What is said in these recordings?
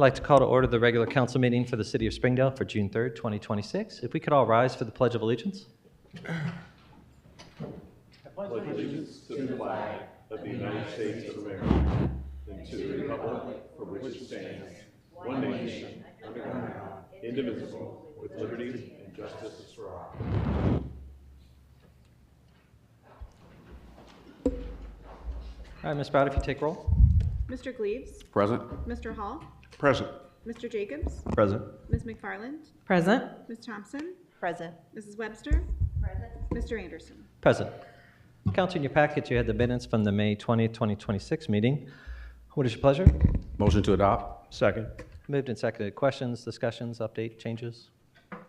I'd like to call to order the regular council meeting for the City of Springdale for June 3rd, 2026. If we could all rise for the Pledge of Allegiance. I pledge allegiance to the flag of the United States of America and to the republic for which it stands, one nation, under God, indivisible, with liberty and justice for all. All right, Ms. Brown, if you take roll. Mr. Gleaves. Present. Mr. Hall. Present. Mr. Jacobs. Present. Ms. McFarland. Present. Ms. Thompson. Present. Mrs. Webster. Present. Mr. Anderson. Present. Council, in your packet, you had the minutes from the May 20th, 2026 meeting. What is your pleasure? Motion to adopt. Second. Moved and seconded. Questions, discussions, update, changes? All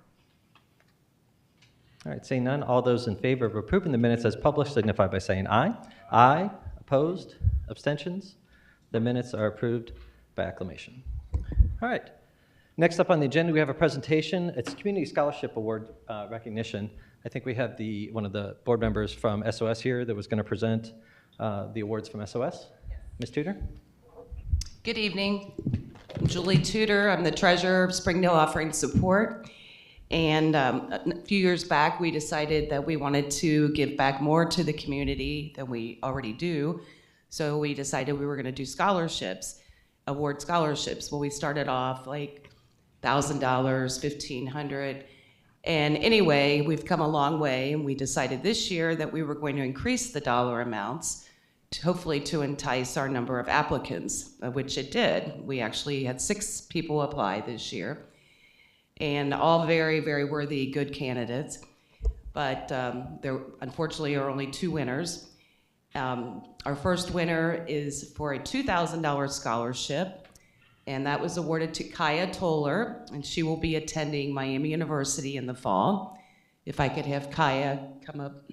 right, seeing none, all those in favor of approving the minutes as published signify by saying aye. Aye. Opposed? Abstentions? The minutes are approved by acclamation. All right. Next up on the agenda, we have a presentation. It's Community Scholarship Award recognition. I think we have one of the board members from SOS here that was going to present the awards from SOS. Ms. Tudor? Good evening. I'm Julie Tudor. I'm the treasurer of Springdale Offering Support. And a few years back, we decided that we wanted to give back more to the community than we already do. So we decided we were going to do scholarships, award scholarships. Well, we started off like $1,000, $1,500. And anyway, we've come a long way, and we decided this year that we were going to increase the dollar amounts, hopefully to entice our number of applicants, which it did. We actually had 6 people apply this year, and all very, very worthy, good candidates. But there, unfortunately, are only 2 winners. Our first winner is for a $2,000 scholarship, and that was awarded to Kaya Toller, and she will be attending Miami University in the fall. If I could have Kaya come up.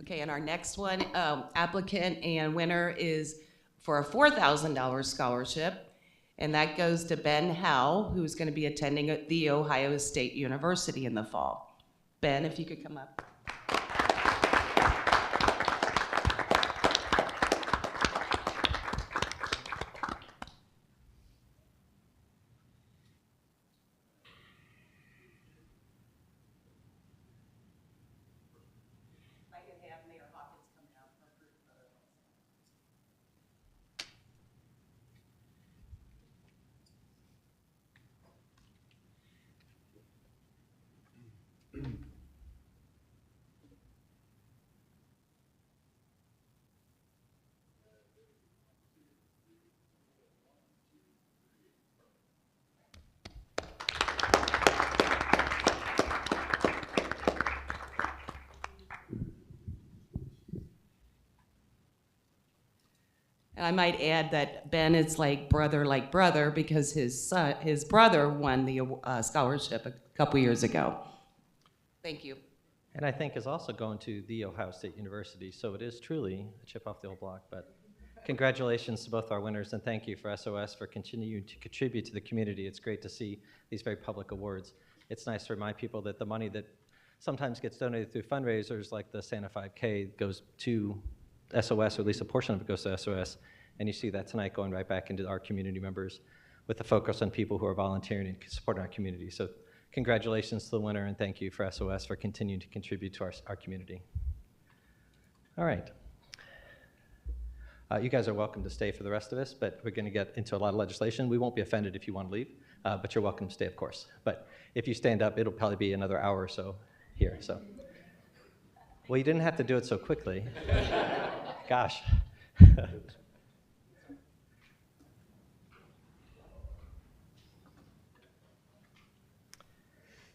Okay, and our next one, applicant and winner is for a $4,000 scholarship, and that goes to Ben Howe, who's going to be attending at The Ohio State University in the fall. Ben, if you could come up. And I might add that Ben is like brother because his brother won the scholarship a couple years ago. Thank you. And I think is also going to The Ohio State University, so it is truly a chip off the old block. But congratulations to both our winners, and thank you for SOS for continuing to contribute to the community. It's great to see these very public awards. It's nice to remind people that the money that sometimes gets donated through fundraisers like the Santa 5K goes to SOS, or at least a portion of it goes to SOS, and you see that tonight going right back into our community members with the focus on people who are volunteering and supporting our community. So congratulations to the winner, and thank you for SOS for continuing to contribute to our community. All right. You guys are welcome to stay for the rest of us, but we're going to get into a lot of legislation. We won't be offended if you want to leave, but you're welcome to stay, of course. But if you stand up, it'll probably be another hour or so here. So, well, you didn't have to do it so quickly. Gosh.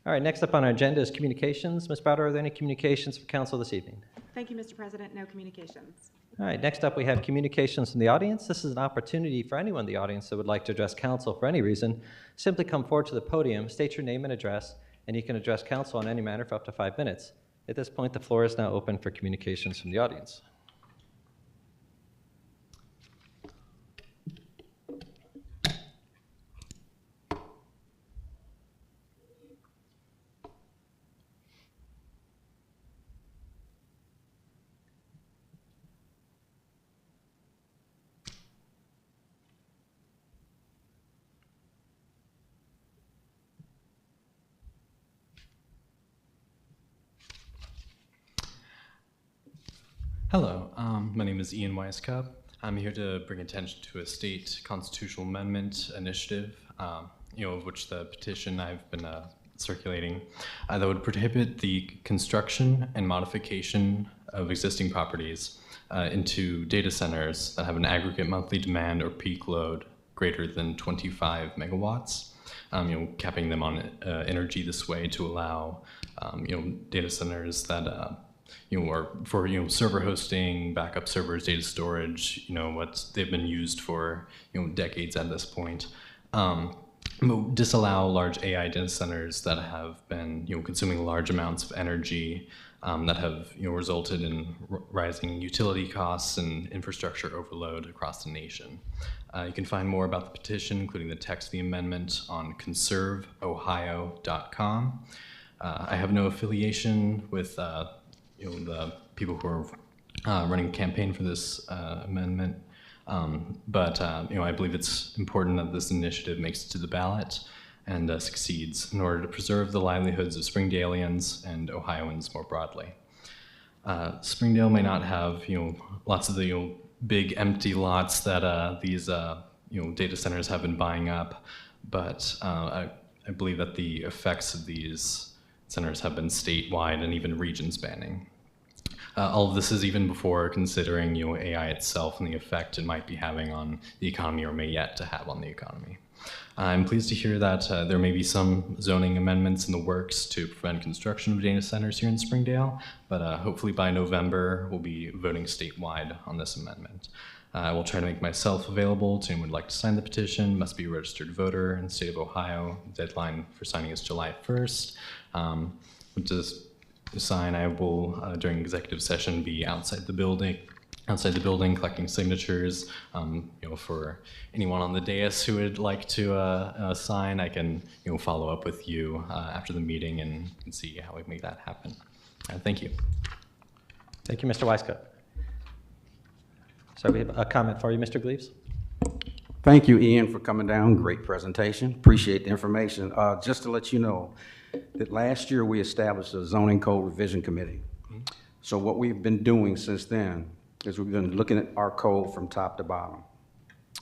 All right, next up on our agenda is communications. Ms. Browder, are there any communications for council this evening? Thank you, Mr. President. No communications. All right, next up we have communications from the audience. This is an opportunity for anyone in the audience that would like to address council for any reason. Simply come forward to the podium, state your name and address, and you can address council on any matter for up to 5 minutes. At this point, the floor is now open for communications from the audience. Hello, my name is Ian Weisskopf. I'm here to bring attention to a state constitutional amendment initiative, of which the petition I've been circulating, that would prohibit the construction and modification of existing properties into data centers that have an aggregate monthly demand or peak load greater than 25 megawatts. Capping them on energy this way to allow, data centers that are for server hosting, backup servers, data storage, what they've been used for decades at this point. Disallow large AI data centers that have been consuming large amounts of energy, that have resulted in rising utility costs and infrastructure overload across the nation. You can find more about the petition, including the text of the amendment, on conserveohio.com. I have no affiliation with the people who are running a campaign for this amendment, but I believe it's important that this initiative makes it to the ballot and succeeds in order to preserve the livelihoods of Springdalians and Ohioans more broadly. Springdale may not have lots of the big empty lots that these data centers have been buying up, but I believe that the effects of these centers have been statewide and even region spanning. All of this is even before considering AI itself and the effect it might be having on the economy or may yet to have on the economy. I'm pleased to hear that there may be some zoning amendments in the works to prevent construction of data centers here in Springdale, but hopefully by November we'll be voting statewide on this amendment. I will try to make myself available to anyone who would like to sign the petition. Must be a registered voter in the state of Ohio. The deadline for signing is July 1st. Just to sign, I will, during executive session, be outside the building collecting signatures. For anyone on the dais who would like to sign, I can follow up with you after the meeting and see how we make that happen. Thank you. Thank you, Mr. Weisskopf. So we have a comment for you, Mr. Gleaves. Thank you, Ian, for coming down. Great presentation. Appreciate the information. Just to let you know that last year we established a zoning code revision committee. So what we've been doing since then is we've been looking at our code from top to bottom.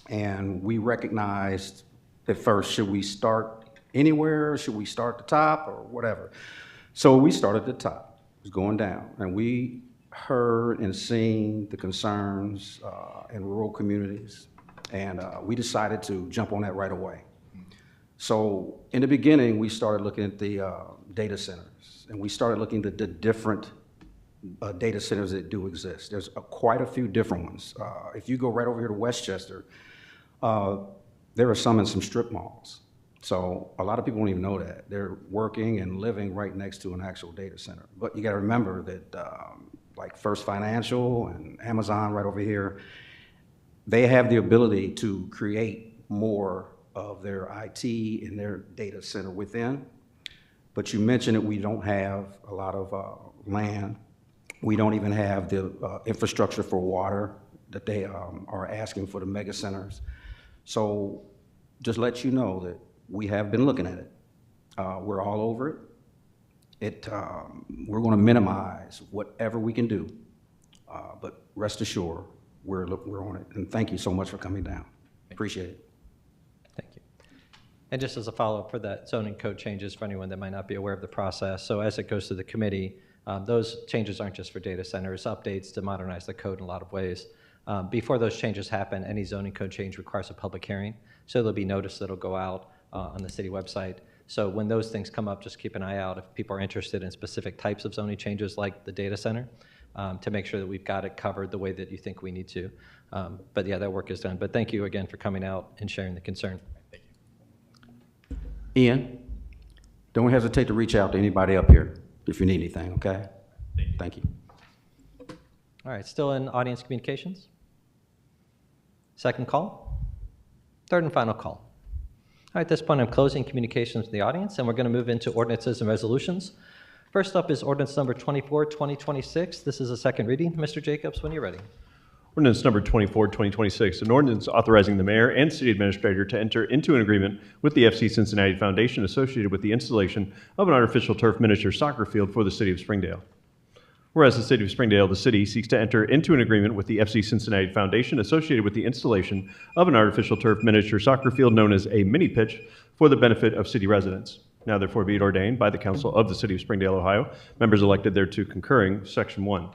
And we recognized at first, should we start anywhere? Should we start at the top or whatever? So we started at the top. It was going down. And we heard and seen the concerns in rural communities. And we decided to jump on that right away. So in the beginning, we started looking at the data centers, and we started looking at the different data centers that do exist. There's quite a few different ones. If you go right over here to Westchester, there are some in some strip malls. So a lot of people don't even know that. They're working and living right next to an actual data center. But you gotta remember that like First Financial and Amazon right over here, they have the ability to create more of their IT and their data center within. But you mentioned that we don't have a lot of land. We don't even have the infrastructure for water that they are asking for the mega centers. So just let you know that we have been looking at it. We're all over it. We're gonna minimize whatever we can do, but rest assured, we're on it. And thank you so much for coming down. Appreciate it. Thank you. And just as a follow-up for that zoning code changes for anyone that might not be aware of the process, so as it goes to the committee, those changes aren't just for data centers, updates to modernize the code in a lot of ways. Before those changes happen, any zoning code change requires a public hearing, so there'll be notice that'll go out on the city website. So when those things come up, just keep an eye out if people are interested in specific types of zoning changes like the data center, to make sure that we've got it covered the way that you think we need to. But yeah, that work is done. But thank you again for coming out and sharing the concern. Ian, don't hesitate to reach out to anybody up here if you need anything, okay? Thank you. All right, still in audience communications? Second call? Third and final call. All right, at this point, I'm closing communications with the audience, and we're going to move into ordinances and resolutions. First up is ordinance number 24-2026. This is a second reading. Mr. Jacobs, when you're ready. Ordinance number 24-2026, an ordinance authorizing the mayor and city administrator to enter into an agreement with the FC Cincinnati Foundation associated with the installation of an artificial turf miniature soccer field for the city of Springdale. Whereas the city of Springdale, the city seeks to enter into an agreement with the FC Cincinnati Foundation associated with the installation of an artificial turf miniature soccer field known as a mini pitch for the benefit of city residents. Now therefore be it ordained by the council of the city of Springdale, Ohio, members elected thereto concurring, section 1.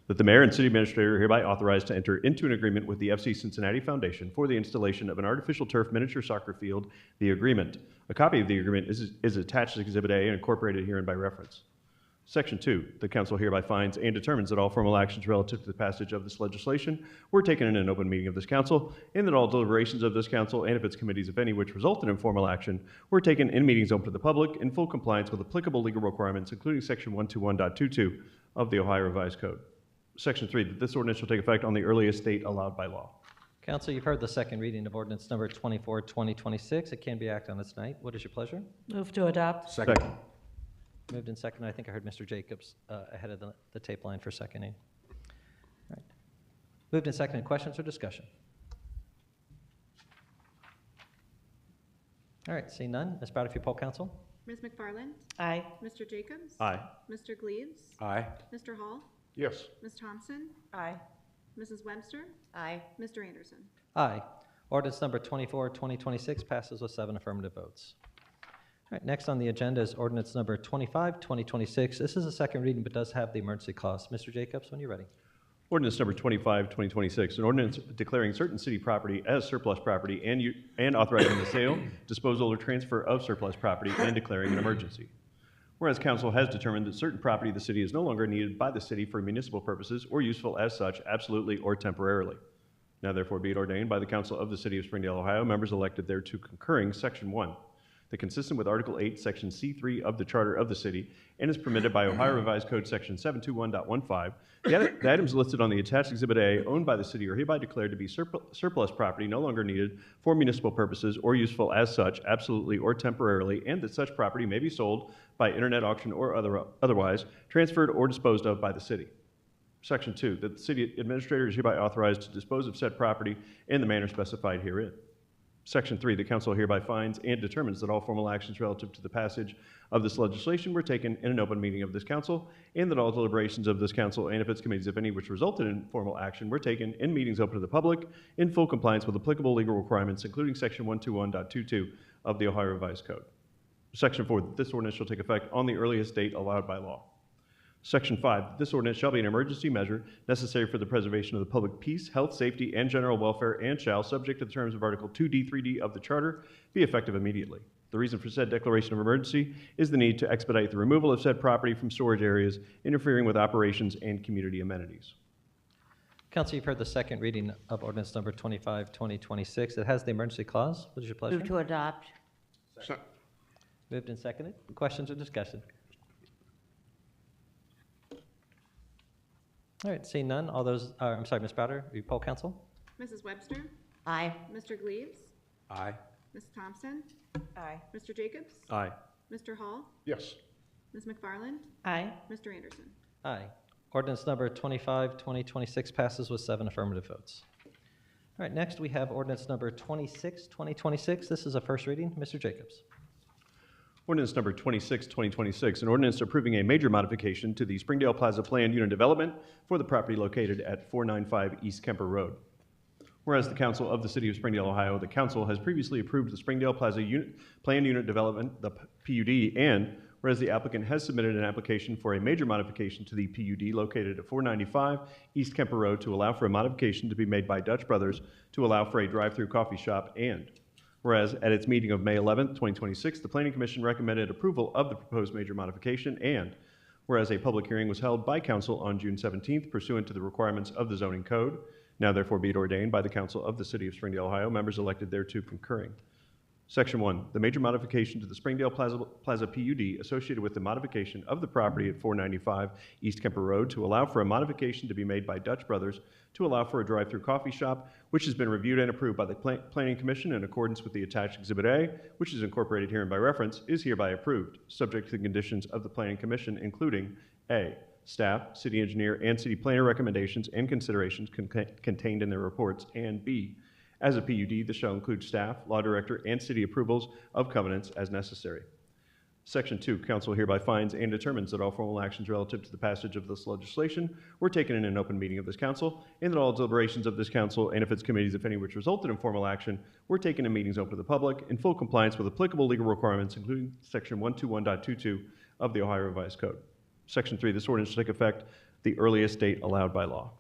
That the mayor and city administrator are hereby authorized to enter into an agreement with the FC Cincinnati Foundation for the installation of an artificial turf miniature soccer field, the agreement. A copy of the agreement is attached to Exhibit A and incorporated herein by reference. Section 2, the council hereby finds and determines that all formal actions relative to the passage of this legislation were taken in an open meeting of this council, and that all deliberations of this council and of its committees, if any, which resulted in formal action, were taken in meetings open to the public in full compliance with applicable legal requirements, including Section 121.22 of the Ohio Revised Code. Section 3, that this ordinance shall take effect on the earliest date allowed by law. Council, you've heard the second reading of ordinance number 24-2026. It can be acted on this night. What is your pleasure? Move to adopt. Second. Moved in second. I think I heard Mr. Jacobs ahead of the tape line for seconding. All right. Moved in second. Questions or discussion? All right. Seeing none. Ms. Browder, if you poll council. Ms. McFarland? Aye. Mr. Jacobs? Aye. Mr. Gleaves? Aye. Mr. Hall? Yes. Ms. Thompson? Aye. Mrs. Webster? Aye. Mr. Anderson? Aye. Ordinance number 24-2026 passes with 7 affirmative votes. All right, next on the agenda is ordinance number 25-2026. This is a second reading, but does have the emergency clause. Mr. Jacobs, when you're ready. Ordinance number 25-2026, an ordinance declaring certain city property as surplus property and authorizing the sale, disposal, or transfer of surplus property and declaring an emergency. Whereas council has determined that certain property of the city is no longer needed by the city for municipal purposes or useful as such, absolutely or temporarily. Now therefore be it ordained by the council of the city of Springdale, Ohio, members elected thereto concurring, section 1. That consistent with Article 8, Section C3 of the Charter of the City, and is permitted by Ohio Revised Code Section 721.15, the items listed on the attached Exhibit A owned by the city are hereby declared to be surplus property no longer needed for municipal purposes or useful as such, absolutely or temporarily, and that such property may be sold by internet auction or otherwise, transferred or disposed of by the city. Section 2, that the city administrator is hereby authorized to dispose of said property in the manner specified herein. Section 3, the council hereby finds and determines that all formal actions relative to the passage of this legislation were taken in an open meeting of this council, and that all deliberations of this council and of its committees, if any, which resulted in formal action, were taken in meetings open to the public in full compliance with applicable legal requirements, including Section 121.22 of the Ohio Revised Code. Section 4, that this ordinance shall take effect on the earliest date allowed by law. Section 5, this ordinance shall be an emergency measure necessary for the preservation of the public peace, health, safety, and general welfare, and shall, subject to the terms of Article 2D3D of the Charter, be effective immediately. The reason for said declaration of emergency is the need to expedite the removal of said property from storage areas, interfering with operations and community amenities. Council, you've heard the second reading of ordinance number 25-2026. It has the emergency clause. What is your pleasure? Move to adopt. Moved and seconded. Questions or discussion? All right, seeing none, all those, I'm sorry, Ms. Browder, will you poll council? Mrs. Webster? Aye. Mr. Gleaves? Aye. Ms. Thompson? Aye. Mr. Jacobs? Aye. Mr. Hall? Yes. Ms. McFarland? Aye. Mr. Anderson? Aye. Ordinance number 25-2026 passes with 7 affirmative votes. All right, next we have ordinance number 26-2026. This is a first reading. Mr. Jacobs. Ordinance number 26-2026, an ordinance approving a major modification to the Springdale Plaza Planned Unit Development for the property located at 495 East Kemper Road. Whereas the Council of the City of Springdale, Ohio, the Council has previously approved the Springdale Plaza Planned Unit Development, the PUD, and whereas the applicant has submitted an application for a major modification to the PUD located at 495 East Kemper Road to allow for a modification to be made by Dutch Brothers to allow for a drive-through coffee shop, and Whereas at its meeting of May 11th, 2026, the Planning Commission recommended approval of the proposed major modification, and whereas a public hearing was held by council on June 17th pursuant to the requirements of the zoning code, now therefore be it ordained by the council of the city of Springdale, Ohio, members elected thereto concurring. Section 1, the major modification to the Springdale Plaza PUD associated with the modification of the property at 495 East Kemper Road to allow for a modification to be made by Dutch Brothers to allow for a drive-through coffee shop, which has been reviewed and approved by the Planning Commission in accordance with the attached Exhibit A, which is incorporated herein by reference, is hereby approved, subject to the conditions of the Planning Commission, including A, staff, city engineer, and city planner recommendations and considerations contained in their reports, and B, as a PUD, this shall include staff, law director, and city approvals of covenants as necessary. Section 2, council hereby finds and determines that all formal actions relative to the passage of this legislation were taken in an open meeting of this council, and that all deliberations of this council and of its committees, if any, which resulted in formal action, were taken in meetings open to the public in full compliance with applicable legal requirements, including Section 121.22 of the Ohio Revised Code. Section 3, this ordinance shall take effect the earliest date allowed by law.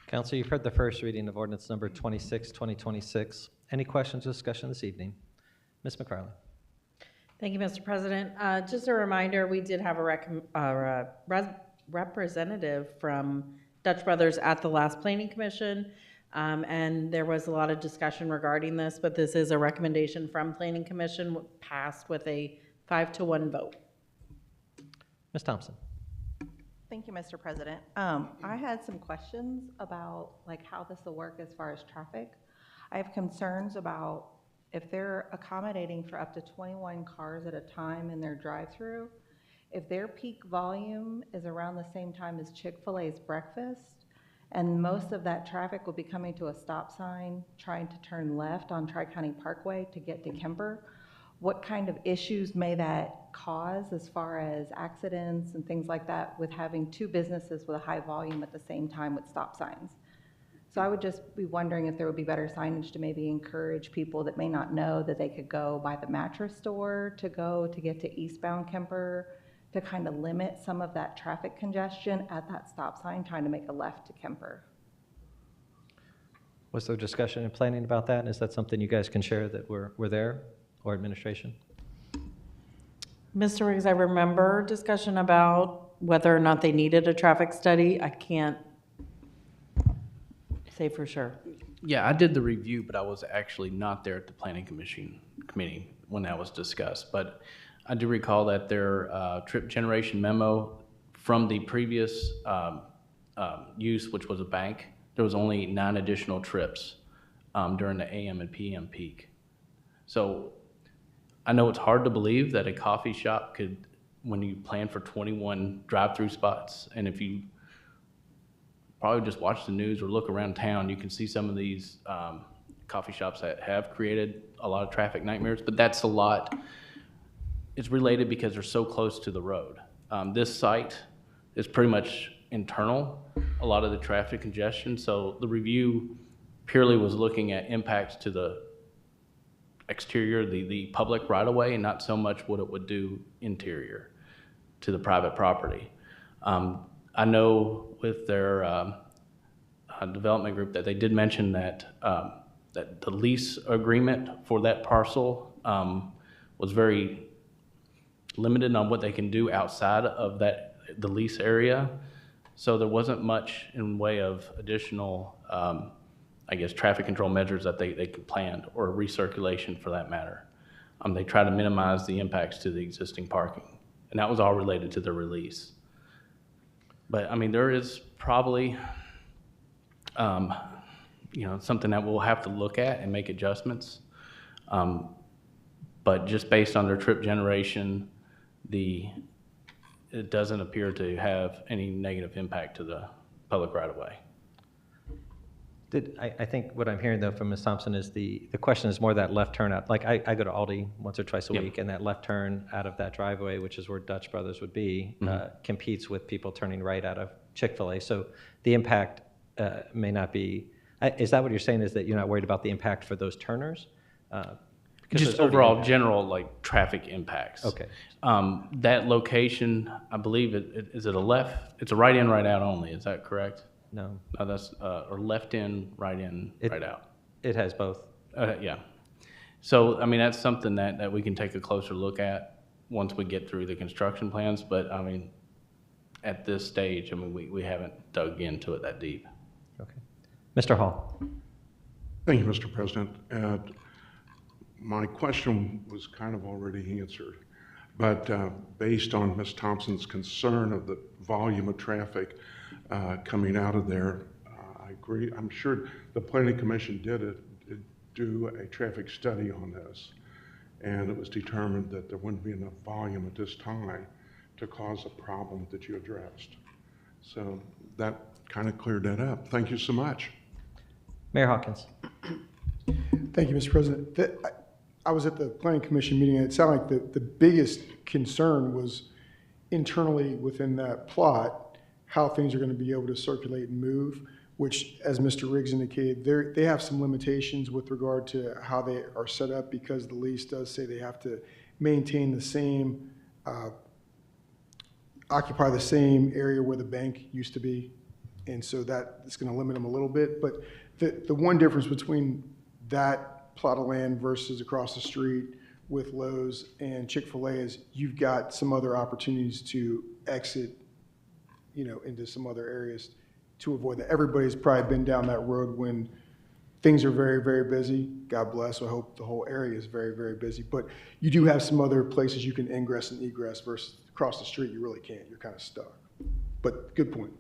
Council, you've heard the first reading of ordinance number 26, 2026. Any questions or discussion this evening? Ms. McFarland. Thank you, Mr. President. Just a reminder, we did have a representative from Dutch Brothers at the last Planning Commission, and there was a lot of discussion regarding this, but this is a recommendation from Planning Commission, passed with a 5-to-1 vote. Ms. Thompson. Thank you, Mr. President. I had some questions about how this will work as far as traffic. I have concerns about if they're accommodating for up to 21 cars at a time in their drive-through, if their peak volume is around the same time as Chick-fil-A's breakfast, and most of that traffic will be coming to a stop sign, trying to turn left on Tri-County Parkway to get to Kemper, what kind of issues may that cause as far as accidents and things like that with having two businesses with a high volume at the same time with stop signs? So I would just be wondering if there would be better signage to maybe encourage people that may not know that they could go by the mattress store to get to eastbound Kemper, to kind of limit some of that traffic congestion at that stop sign trying to make a left to Kemper. Was there discussion and planning about that? Is that something you guys can share that we're there, or administration? Mr. Riggs, I remember discussion about whether or not they needed a traffic study. I can't say for sure. Yeah, I did the review, but I was actually not there at the Planning Committee when that was discussed. But I do recall that their trip generation memo from the previous use, which was a bank, there was only 9 additional trips during the AM and PM peak. So I know it's hard to believe that a coffee shop could, when you plan for 21 drive-through spots, and if you probably just watch the news or look around town, you can see some of these coffee shops that have created a lot of traffic nightmares, but that's a lot. It's related because they're so close to the road. This site is pretty much internal, a lot of the traffic congestion, so the review purely was looking at impacts to the exterior, the public right-of-way, and not so much what it would do interior to the private property. I know with their development group that they did mention that that the lease agreement for that parcel was very limited on what they can do outside of the lease area. So there wasn't much in way of additional I guess, traffic control measures that they could plan, or recirculation for that matter. They try to minimize the impacts to the existing parking, and that was all related to the release. But I mean, there is probably, something that we'll have to look at and make adjustments. But just based on their trip generation, it doesn't appear to have any negative impact to the public right-of-way. I think what I'm hearing, though, from Ms. Thompson is the question is more that left turn out. Like, I go to Aldi once or twice a week, and that left turn out of that driveway, which is where Dutch Brothers would be, competes with people turning right out of Chick-fil-A. So the impact may not be, is that what you're saying, is that you're not worried about the impact for those turners? Just overall general traffic impacts. Okay. That location, I believe, is it a left? It's a right in, right out only. Is that correct? No. That's or left in, right out. It has both. Yeah. So, I mean, that's something that we can take a closer look at once we get through the construction plans, but I mean, at this stage, I mean, we haven't dug into it that deep. Okay. Mr. Hall. Thank you, Mr. President. My question was kind of already answered, but based on Ms. Thompson's concern of the volume of traffic coming out of there, I agree. I'm sure the Planning Commission did do a traffic study on this, and it was determined that there wouldn't be enough volume at this time to cause a problem that you addressed. So that kind of cleared that up. Thank you so much. Mayor Hawkins. Thank you, Mr. President. I was at the Planning Commission meeting, and it sounded like the biggest concern was internally within that plot, how things are going to be able to circulate and move, which, as Mr. Riggs indicated, they have some limitations with regard to how they are set up, because the lease does say they have to maintain the same, occupy the same area where the bank used to be. And so that is going to limit them a little bit. But the one difference between that plot of land versus across the street with Lowe's and Chick-fil-A is you've got some other opportunities to exit, into some other areas to avoid that. Everybody's probably been down that road when things are very, very busy. God bless. I hope the whole area is very, very busy. But you do have some other places you can ingress and egress versus across the street, you really can't. You're kind of stuck. But good point.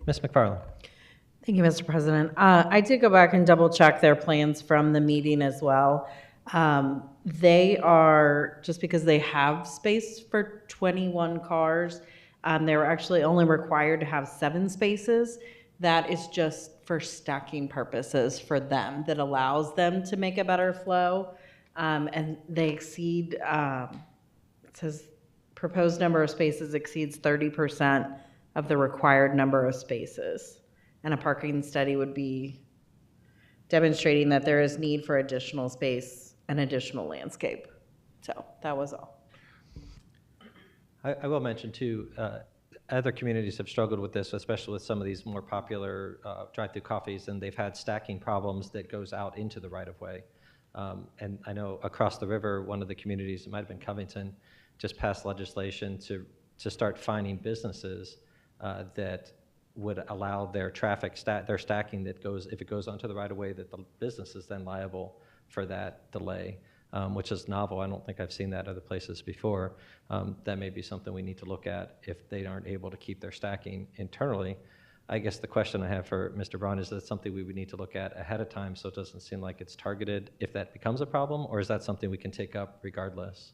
Ms. McFarland. Thank you, Mr. President. I did go back and double check their plans from the meeting as well. They are, just because they have space for 21 cars, they were actually only required to have 7 spaces. That is just for stacking purposes for them, that allows them to make a better flow. And they exceed, it says proposed number of spaces exceeds 30% of the required number of spaces. And a parking study would be demonstrating that there is need for additional space and additional landscape. So that was all. I will mention too, other communities have struggled with this, especially with some of these more popular drive-through coffees, and they've had stacking problems that goes out into the right-of-way. And I know across the river, one of the communities, it might have been Covington, just passed legislation to start fining businesses that would allow their their stacking that goes, if it goes onto the right-of-way, that the business is then liable for that delay. Which is novel. I don't think I've seen that other places before. That may be something we need to look at if they aren't able to keep their stacking internally. I guess the question I have for Mr. Braun is that something we would need to look at ahead of time so it doesn't seem like it's targeted if that becomes a problem, or is that something we can take up regardless?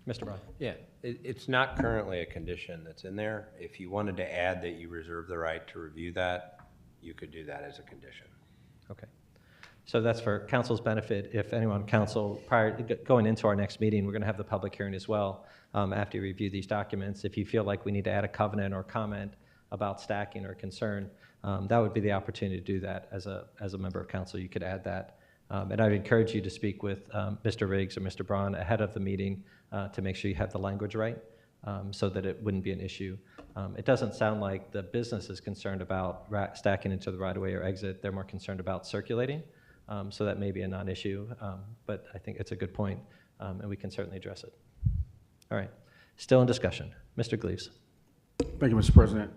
Mr. Braun. Yeah, it's not currently a condition that's in there. If you wanted to add that you reserve the right to review that, you could do that as a condition. Okay. So that's for council's benefit. If anyone on council, going into our next meeting, we're going to have the public hearing as well after you review these documents. If you feel like we need to add a covenant or comment about stacking or concern, that would be the opportunity to do that as a member of council. You could add that. And I'd encourage you to speak with Mr. Riggs or Mr. Braun ahead of the meeting to make sure you have the language right so that it wouldn't be an issue. It doesn't sound like the business is concerned about stacking into the right-of-way or exit. They're more concerned about circulating. So that may be a non-issue, but I think it's a good point, and we can certainly address it. All right. Still in discussion. Mr. Gleaves. Thank you, Mr. President.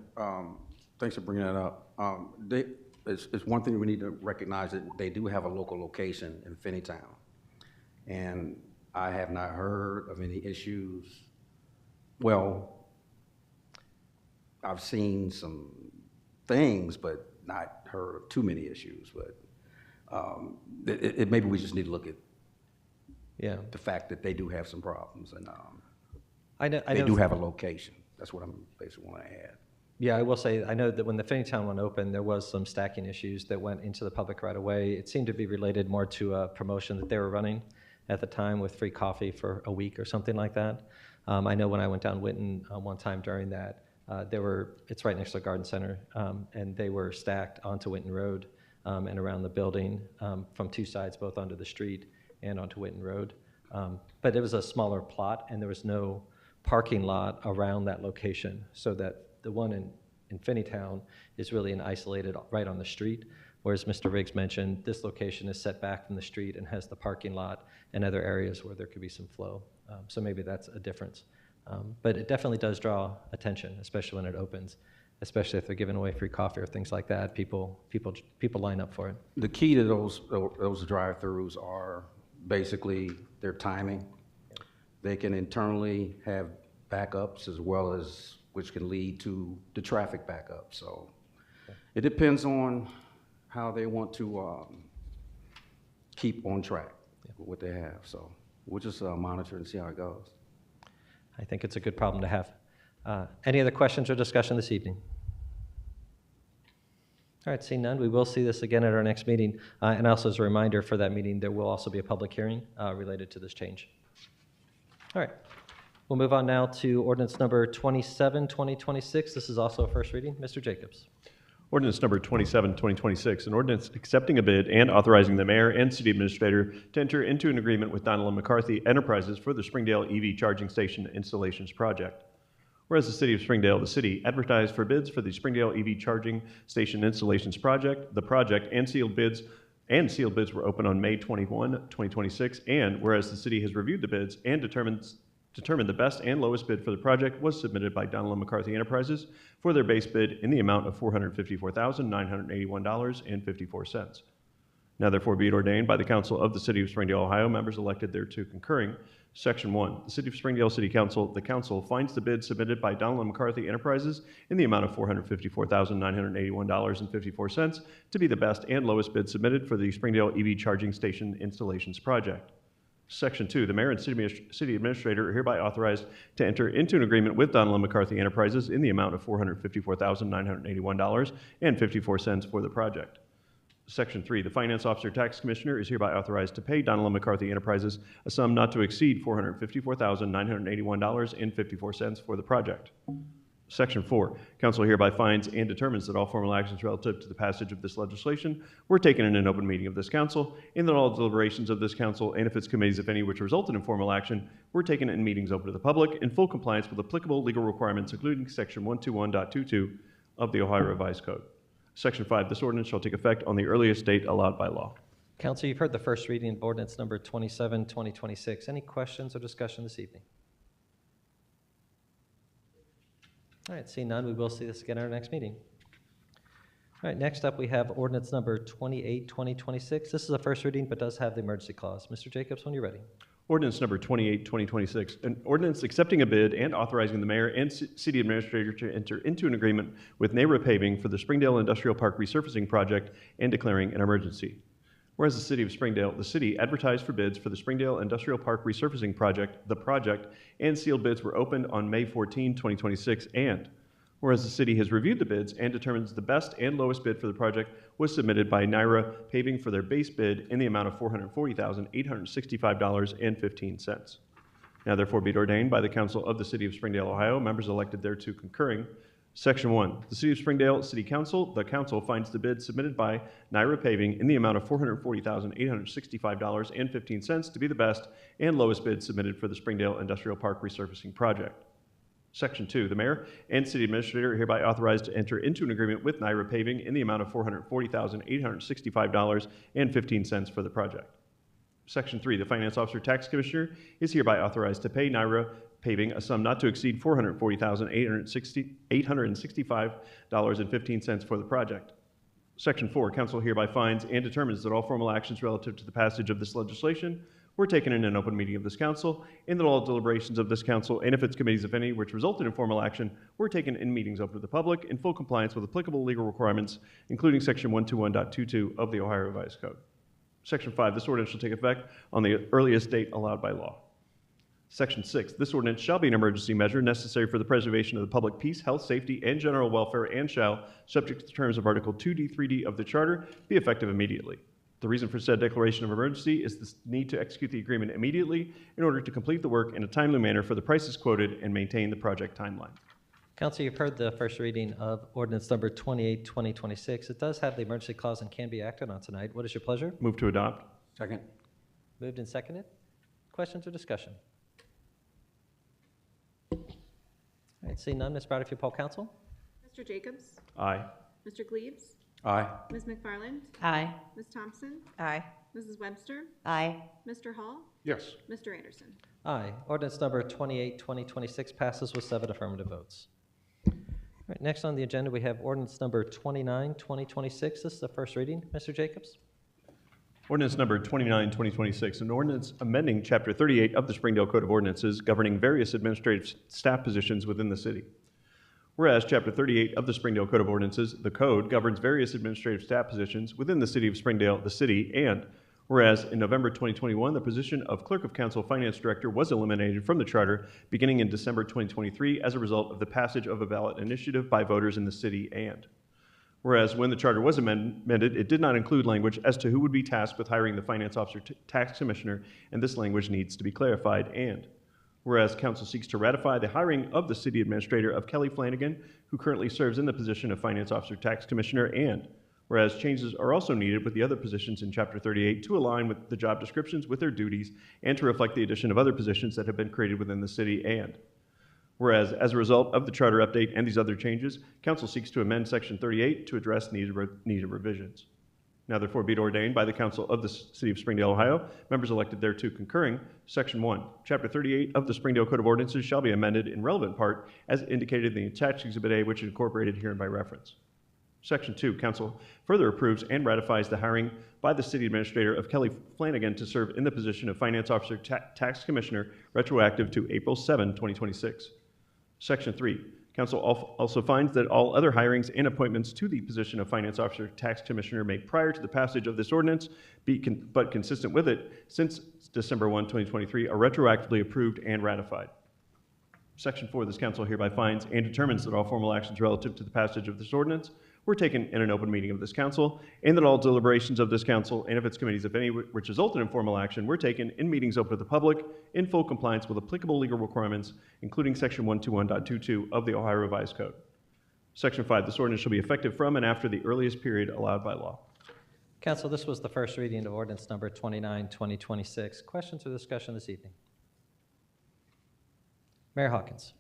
Thanks for bringing that up. It's one thing we need to recognize that they do have a local location in Finneytown. And I have not heard of any issues. Well, I've seen some things, but not heard of too many issues. But maybe we just need to look at the fact that they do have some problems, and they do have a location. That's what I'm basically want to add. Yeah, I will say, I know that when the Finneytown one opened, there was some stacking issues that went into the public right away. It seemed to be related more to a promotion that they were running at the time with free coffee for a week or something like that. I know when I went down Winton one time during that, it's right next to the garden center, and they were stacked onto Winton Road and around the building from 2 sides, both onto the street and onto Winton Road. But it was a smaller plot, and there was no parking lot around that location, so that the one in in Finneytown is really an isolated right on the street, whereas Mr. Riggs mentioned this location is set back from the street and has the parking lot and other areas where there could be some flow. So maybe that's a difference. But it definitely does draw attention, especially when it opens, especially if they're giving away free coffee or things like that. People line up for it. The key to those drive-throughs are basically their timing. They can internally have backups as well as, which can lead to the traffic backup. So it depends on how they want to keep on track with what they have. So we'll just monitor and see how it goes. I think it's a good problem to have. Any other questions or discussion this evening? All right, seeing none, we will see this again at our next meeting. And also as a reminder for that meeting, there will also be a public hearing related to this change. All right, we'll move on now to ordinance number 27, 2026. This is also a first reading. Mr. Jacobs. Ordinance number 27, 2026, an ordinance accepting a bid and authorizing the mayor and city administrator to enter into an agreement with Donald & McCarthy Enterprises for the Springdale EV charging station installations project. Whereas the city of Springdale, the city advertised for bids for the Springdale EV charging station installations project, the project and sealed bids were open on May 21, 2026, and whereas the city has reviewed the bids and determined the best and lowest bid for the project was submitted by Donald & McCarthy Enterprises for their base bid in the amount of $454,981.54. Now therefore be it ordained by the Council of the City of Springdale, Ohio, members elected thereto concurring. Section 1, the City of Springdale City Council, the Council finds the bid submitted by Donald & McCarthy Enterprises in the amount of $454,981.54 to be the best and lowest bid submitted for the Springdale EV charging station installations project. Section 2, the mayor and city administrator are hereby authorized to enter into an agreement with Donald & McCarthy Enterprises in the amount of $454,981.54 for the project. Section 3, the finance officer tax commissioner is hereby authorized to pay Donald & McCarthy Enterprises a sum not to exceed $454,981.54 for the project. Section 4, council hereby finds and determines that all formal actions relative to the passage of this legislation were taken in an open meeting of this council, and that all deliberations of this council and of its committees, if any, which resulted in formal action, were taken in meetings open to the public in full compliance with applicable legal requirements, including Section 121.22 of the Ohio Revised Code. Section 5, this ordinance shall take effect on the earliest date allowed by law. Council, you've heard the first reading of ordinance number 27, 2026. Any questions or discussion this evening? All right, seeing none, we will see this again at our next meeting. All right, next up we have ordinance number 28, 2026. This is a first reading but does have the emergency clause. Mr. Jacobs, when you're ready. Ordinance number 28, 2026, an ordinance accepting a bid and authorizing the mayor and city administrator to enter into an agreement with NARA Paving for the Springdale Industrial Park resurfacing project and declaring an emergency. Whereas the city of Springdale, the city advertised for bids for the Springdale Industrial Park resurfacing project, the project, and sealed bids were opened on May 14, 2026, and whereas the city has reviewed the bids and determines the best and lowest bid for the project was submitted by NARA Paving for their base bid in the amount of $440,865.15. Now therefore be it ordained by the Council of the City of Springdale, Ohio, members elected thereto concurring. Section 1, the City of Springdale City Council, the Council finds the bid submitted by NARA Paving in the amount of $440,865.15 to be the best and lowest bid submitted for the Springdale Industrial Park resurfacing project. Section 2, the mayor and city administrator are hereby authorized to enter into an agreement with NARA Paving in the amount of $440,865.15 for the project. Section 3, the finance officer tax commissioner is hereby authorized to pay NARA Paving a sum not to exceed $440,865.15 for the project. Section 4, council hereby finds and determines that all formal actions relative to the passage of this legislation were taken in an open meeting of this council, and that all deliberations of this council and of its committees, if any, which resulted in formal action, were taken in meetings open to the public in full compliance with applicable legal requirements, including Section 121.22 of the Ohio Revised Code. Section 5, this ordinance shall take effect on the earliest date allowed by law. Section 6, this ordinance shall be an emergency measure necessary for the preservation of the public peace, health, safety, and general welfare, and shall, subject to the terms of Article 2D, 3D of the Charter, be effective immediately. The reason for said declaration of emergency is the need to execute the agreement immediately in order to complete the work in a timely manner for the prices quoted and maintain the project timeline. Council, you've heard the first reading of ordinance number 28, 2026. It does have the emergency clause and can be acted on tonight. What is your pleasure? Move to adopt. Second. Moved and seconded. Questions or discussion? All right, seeing none, Ms. Browder, if you poll council. Mr. Mr. Jacobs? Aye. Mr. Gleaves? Aye. Ms. McFarland? Aye. Ms. Thompson? Aye. Mrs. Webster? Aye. Mr. Hall? Yes. Mr. Anderson? Aye. Ordinance number 28, 2026 passes with 7 affirmative votes. All right, next on the agenda, we have ordinance number 29, 2026. This is the first reading. Mr. Jacobs? Ordinance number 29, 2026, an ordinance amending Chapter 38 of the Springdale Code of Ordinances governing various administrative staff positions within the city. Whereas Chapter 38 of the Springdale Code of Ordinances, the code, governs various administrative staff positions within the city of Springdale, the city, and whereas in November 2021, the position of Clerk of Council Finance Director was eliminated from the charter beginning in December 2023 as a result of the passage of a ballot initiative by voters in the city, and whereas when the charter was amended, it did not include language as to who would be tasked with hiring the finance officer tax commissioner, and this language needs to be clarified. And whereas council seeks to ratify the hiring of the city administrator of Kelly Flanagan, who currently serves in the position of finance officer tax commissioner, and whereas changes are also needed with the other positions in Chapter 38 to align with the job descriptions with their duties and to reflect the addition of other positions that have been created within the city, and whereas, as a result of the charter update and these other changes, council seeks to amend Section 38 to address needed revisions. Now therefore be it ordained by the council of the city of Springdale, Ohio, members elected thereto concurring, Section 1, Chapter 38 of the Springdale Code of Ordinances shall be amended in relevant part as indicated in the attached Exhibit A, which is incorporated herein by reference. Section 2, council further approves and ratifies the hiring by the city administrator of Kelly Flanagan to serve in the position of finance officer tax commissioner retroactive to April 7, 2026. Section 3, council also finds that all other hirings and appointments to the position of finance officer tax commissioner made prior to the passage of this ordinance, but consistent with it since December 1, 2023, are retroactively approved and ratified. Section 4, this council hereby finds and determines that all formal actions relative to the passage of this ordinance were taken in an open meeting of this council, and that all deliberations of this council and of its committees, if any, which resulted in formal action, were taken in meetings open to the public in full compliance with applicable legal requirements, including Section 121.22 of the Ohio Revised Code. Section 5, this ordinance shall be effective from and after the earliest period allowed by law. Council, this was the first reading of ordinance number 29, 2026. Questions or discussion this evening? Mayor Hawkins.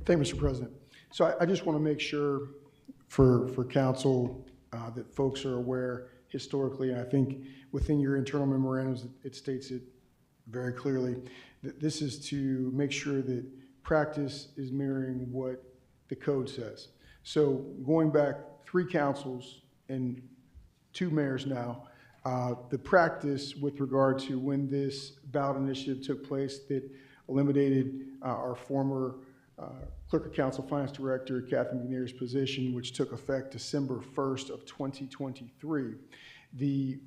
Thank you, Mr. President. So I just want to make sure for council that folks are aware historically, and I think within your internal memorandums, it states it very clearly, that this is to make sure that practice is mirroring what the code says. So going back 3 councils and 2 mayors now, the practice with regard to when this ballot initiative took place that eliminated our former Clerk of Council Finance Director Kathy McNair's position, which took effect December 1st of 2023. The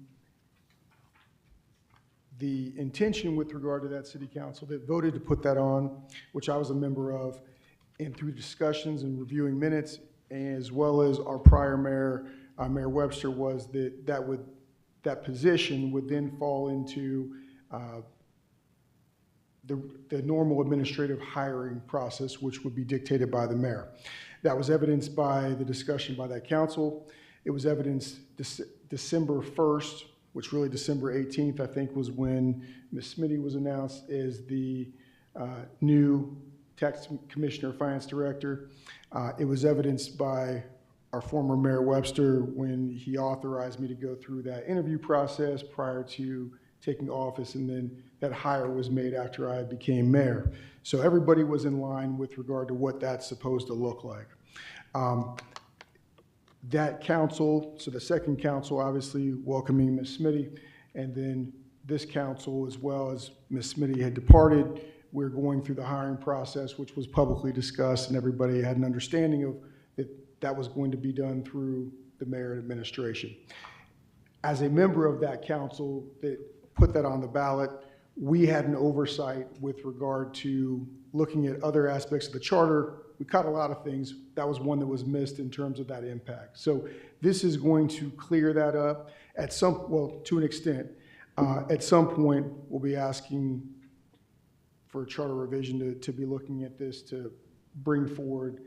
intention with regard to that city council that voted to put that on, which I was a member of, and through discussions and reviewing minutes, as well as our prior mayor, Mayor Webster, was that position would then fall into the normal administrative hiring process, which would be dictated by the mayor. That was evidenced by the discussion by that council. It was evidenced December 1st, which really December 18th, I think, was when Ms. Smitty was announced as the new tax commissioner, finance director. It was evidenced by our former Mayor Webster when he authorized me to go through that interview process prior to taking office, and then that hire was made after I became mayor. So everybody was in line with regard to what that's supposed to look like. That council, so the second council, obviously welcoming Ms. Smitty, and then this council, as well as Ms. Smitty had departed, we're going through the hiring process, which was publicly discussed, and everybody had an understanding of that was going to be done through the mayor and administration. As a member of that council that put that on the ballot, we had an oversight with regard to looking at other aspects of the charter. We caught a lot of things. That was one that was missed in terms of that impact. So this is going to clear that up to an extent. At some point, we'll be asking for a charter revision to be looking at this, to bring forward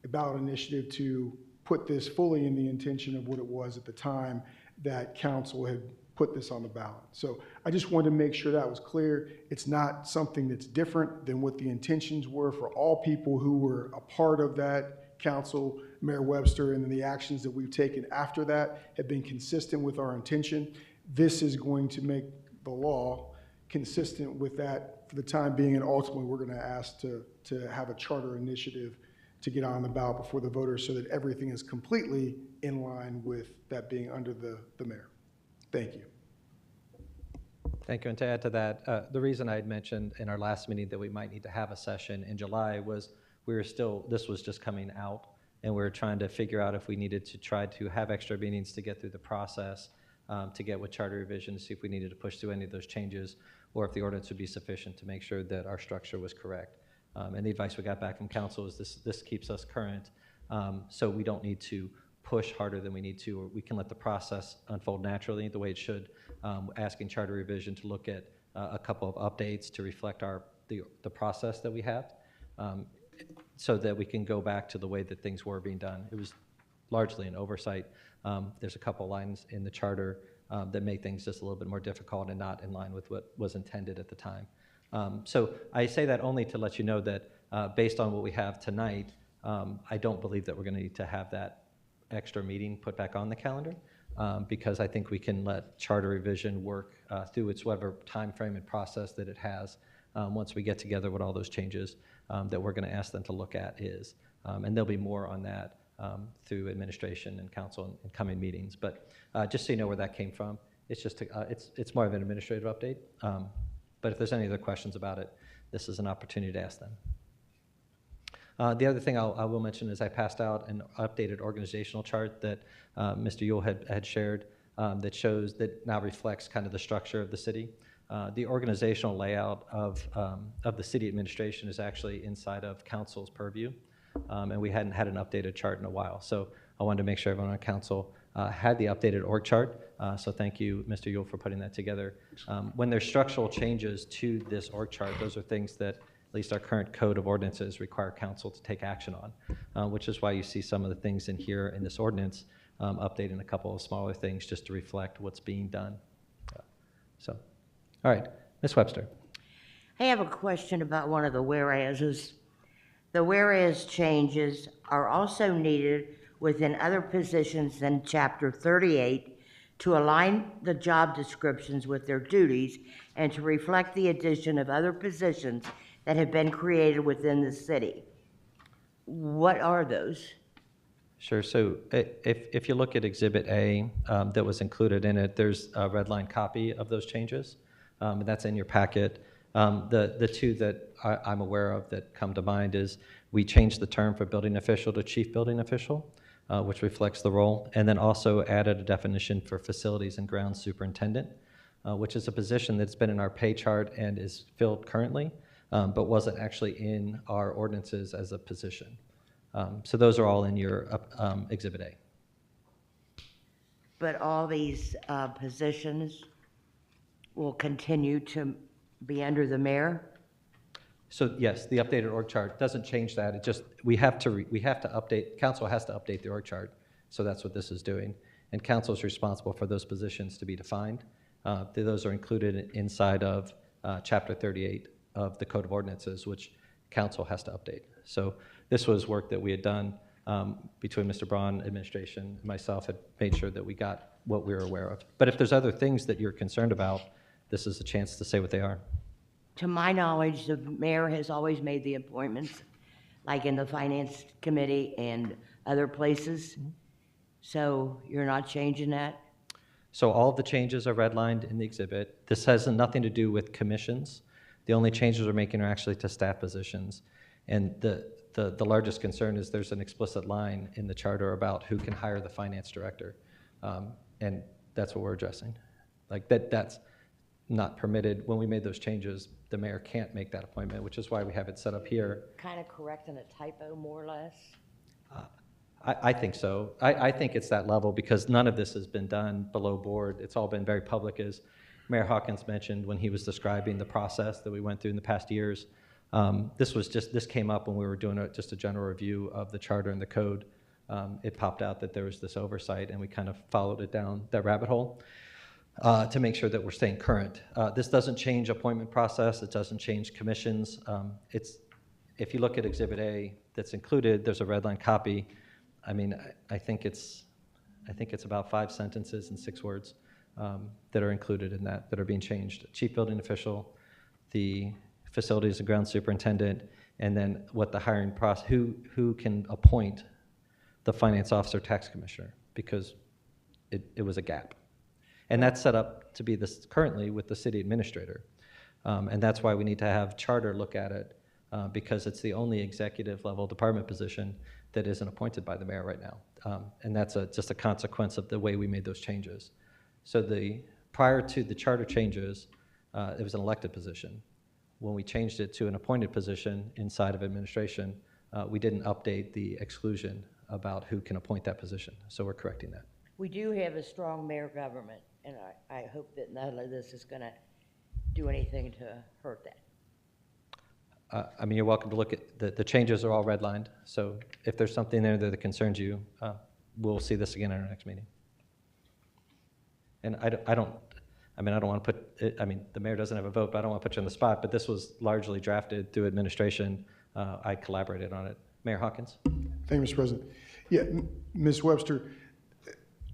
a ballot initiative to put this fully in the intention of what it was at the time that council had put this on the ballot. So I just wanted to make sure that was clear. It's not something that's different than what the intentions were for all people who were a part of that council, Mayor Webster, and then the actions that we've taken after that have been consistent with our intention. This is going to make the law consistent with that for the time being, and ultimately, we're going to ask to have a charter initiative to get on the ballot before the voters so that everything is completely in line with that being under the mayor. Thank you. Thank you. And to add to that, the reason I had mentioned in our last meeting that we might need to have a session in July was this was just coming out, and we were trying to figure out if we needed to try to have extra meetings to get through the process, to get with charter revision, see if we needed to push through any of those changes, or if the ordinance would be sufficient to make sure that our structure was correct. And the advice we got back from council is this keeps us current, so we don't need to push harder than we need to, or we can let the process unfold naturally the way it should, asking charter revision to look at a couple of updates to reflect the process that we have, so that we can go back to the way that things were being done. It was largely an oversight. There's a couple lines in the charter that make things just a little bit more difficult and not in line with what was intended at the time. So I say that only to let you know that based on what we have tonight, I don't believe that we're going to need to have that extra meeting put back on the calendar, because I think we can let charter revision work through its whatever time frame and process that it has once we get together what all those changes that we're going to ask them to look at is. And there'll be more on that through administration and council in coming meetings. But just so you know where that came from, it's just it's more of an administrative update. But if there's any other questions about it, this is an opportunity to ask them. The other thing I will mention is I passed out an updated organizational chart that Mr. Yule had shared that shows, that now reflects kind of the structure of the city. The organizational layout of the city administration is actually inside of council's purview, and we hadn't had an updated chart in a while. So I wanted to make sure everyone on council had the updated org chart. So thank you, Mr. Yule, for putting that together. When there's structural changes to this org chart, those are things that at least our current code of ordinances require council to take action on, which is why you see some of the things in here in this ordinance, updating a couple of smaller things just to reflect what's being done. So, all right, Ms. Webster. I have a question about one of the whereases. The whereas changes are also needed within other positions than Chapter 38 to align the job descriptions with their duties and to reflect the addition of other positions that have been created within the city. What are those? Sure. So if you look at Exhibit A that was included in it, there's a red line copy of those changes, and that's in your packet. The two that I'm aware of that come to mind is we changed the term for building official to chief building official, which reflects the role, and then also added a definition for facilities and grounds superintendent, which is a position that's been in our pay chart and is filled currently, but wasn't actually in our ordinances as a position. So those are all in your Exhibit A. But all these positions will continue to be under the mayor? So yes, the updated org chart doesn't change that. It just, we have to update, council has to update the org chart. So that's what this is doing. And council is responsible for those positions to be defined. Those are included inside of Chapter 38 of the Code of Ordinances, which council has to update. So this was work that we had done between Mr. Braun, administration, and myself, had made sure that we got what we were aware of. But if there's other things that you're concerned about, this is a chance to say what they are. To my knowledge, the mayor has always made the appointments, like in the finance committee and other places. So you're not changing that? So all of the changes are redlined in the exhibit. This has nothing to do with commissions. The only changes we're making are actually to staff positions. And the largest concern is there's an explicit line in the charter about who can hire the finance director. And that's what we're addressing. Like that's not permitted. When we made those changes, the mayor can't make that appointment, which is why we have it set up here. Kind of correcting a typo, more or less? I think so. I think it's that level because none of this has been done below board. It's all been very public, as Mayor Hawkins mentioned when he was describing the process that we went through in the past years. This came up when we were doing just a general review of the charter and the code. It popped out that there was this oversight, and we kind of followed it down that rabbit hole to make sure that we're staying current. This doesn't change appointment process. It doesn't change commissions. if you look at Exhibit A that's included, there's a red line copy. I mean, I think it's about 5 sentences and 6 words that are included in that are being changed. Chief building official, the facilities and ground superintendent, and then what the hiring process, who can appoint the finance officer, tax commissioner, because it was a gap. And that's set up to be this currently with the city administrator. And that's why we need to have charter look at it, because it's the only executive level department position that isn't appointed by the mayor right now. And that's just a consequence of the way we made those changes. So prior to the charter changes, it was an elected position. When we changed it to an appointed position inside of administration, we didn't update the exclusion about who can appoint that position. So we're correcting that. We do have a strong mayor government, and I hope that none of this is going to do anything to hurt that. I mean, you're welcome to look at, the changes are all redlined. So if there's something there that concerns you, we'll see this again in our next meeting. And I don't want to put, the mayor doesn't have a vote, but I don't want to put you on the spot, but this was largely drafted through administration. I collaborated on it. Mayor Hawkins? Thank you, Mr. President. Yeah, Ms. Webster,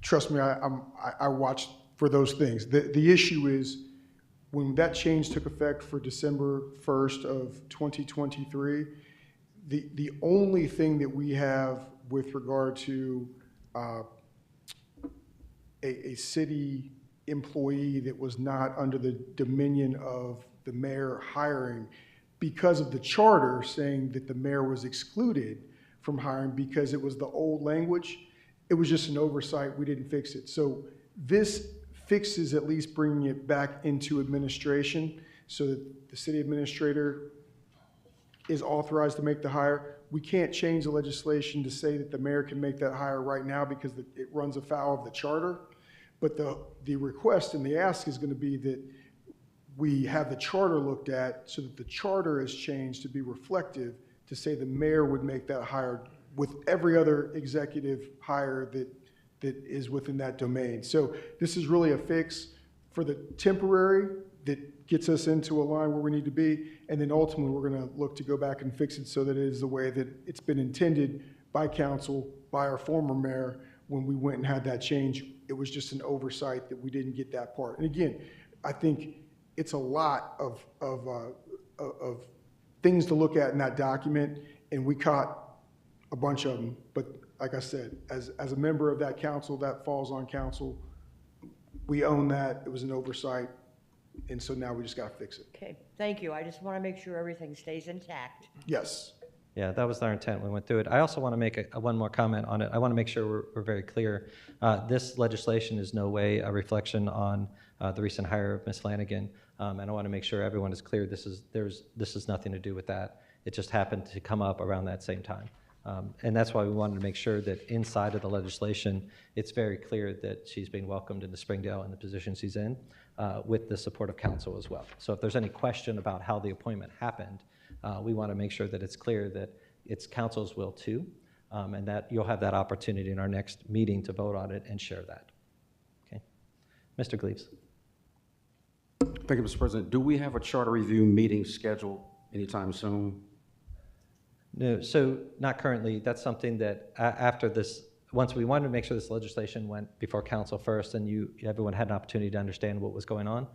trust me, I watched for those things. The issue is when that change took effect for December 1st of 2023, the only thing that we have with regard to a city employee that was not under the dominion of the mayor hiring, because of the charter saying that the mayor was excluded from hiring because it was the old language, it was just an oversight, we didn't fix it. So this fixes at least bringing it back into administration so that the city administrator is authorized to make the hire. We can't change the legislation to say that the mayor can make that hire right now because it runs afoul of the charter. But the request and the ask is going to be that we have the charter looked at so that the charter is changed to be reflective to say the mayor would make that hire with every other executive hire that is within that domain. So this is really a fix for the temporary that gets us into a line where we need to be, and then ultimately we're going to look to go back and fix it so that it is the way that it's been intended by council, by our former mayor when we went and had that change. It was just an oversight that we didn't get that part. And again, I think it's a lot of things to look at in that document, and we caught a bunch of them. But like I said, as a member of that council, that falls on council. We own that. It was an oversight, and so now we just got to fix it. Okay, thank you. I just want to make sure everything stays intact. Yes. Yeah, that was our intent when we went through it. I also want to make one more comment on it. I want to make sure we're very clear. This legislation is no way a reflection on the recent hire of Ms. Flanagan, and I want to make sure everyone is clear. This is nothing to do with that. It just happened to come up around that same time, and that's why we wanted to make sure that inside of the legislation, it's very clear that she's being welcomed into Springdale in the position she's in, with the support of council as well. So if there's any question about how the appointment happened, we want to make sure that it's clear that it's council's will too, and that you'll have that opportunity in our next meeting to vote on it and share that. Okay, Mr. Gleaves. Thank you, Mr. President. Do we have a charter review meeting scheduled anytime soon? No, so not currently. That's something that after this, once we wanted to make sure this legislation went before council first and everyone had an opportunity to understand what was going on,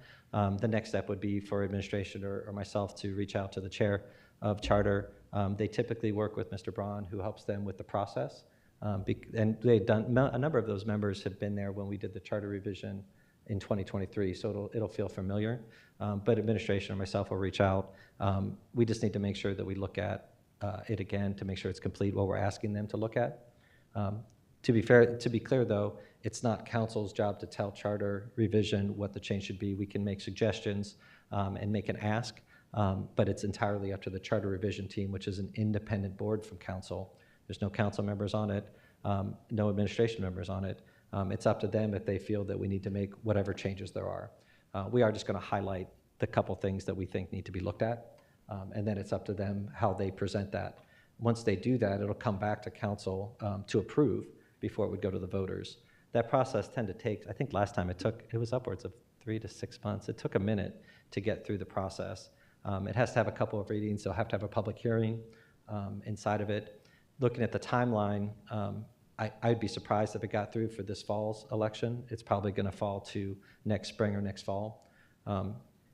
the next step would be for administration or myself to reach out to the chair of charter. They typically work with Mr. Braun, who helps them with the process. And they've done, a number of those members have been there when we did the charter revision in 2023, so it'll feel familiar. But administration or myself will reach out. We just need to make sure that we look at it again to make sure it's complete what we're asking them to look at. To be clear though, it's not council's job to tell charter revision what the change should be. We can make suggestions and make an ask, but it's entirely up to the charter revision team, which is an independent board from council. There's no council members on it, no administration members on it. It's up to them if they feel that we need to make whatever changes there are. We are just going to highlight the couple things that we think need to be looked at, and then it's up to them how they present that. Once they do that, it'll come back to council to approve before it would go to the voters. That process tend to take, I think last time it was upwards of 3 to 6 months. It took a minute to get through the process. It has to have a couple of readings. They'll have to have a public hearing inside of it. Looking at the timeline, I'd be surprised if it got through for this fall's election. It's probably going to fall to next spring or next fall,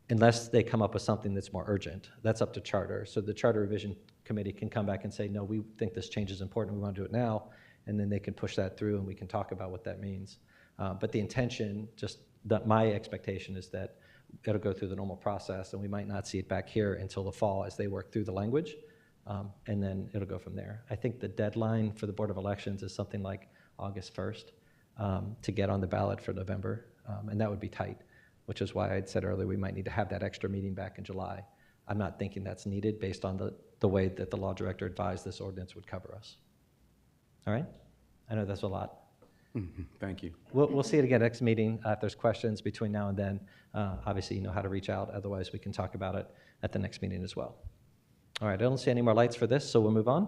unless they come up with something that's more urgent. That's up to charter. So the Charter Revision Committee can come back and say, no, we think this change is important. We want to do it now. And then they can push that through and we can talk about what that means. But the intention, my expectation is that it'll go through the normal process and we might not see it back here until the fall as they work through the language. And then it'll go from there. I think the deadline for the Board of Elections is something like August 1st to get on the ballot for November. And that would be tight, which is why I'd said earlier we might need to have that extra meeting back in July. I'm not thinking that's needed based on the way that the law director advised this ordinance would cover us. All right? I know that's a lot. Thank you. We'll see it again next meeting. If there's questions between now and then, obviously you know how to reach out. Otherwise, we can talk about it at the next meeting as well. All right, I don't see any more lights for this, so we'll move on.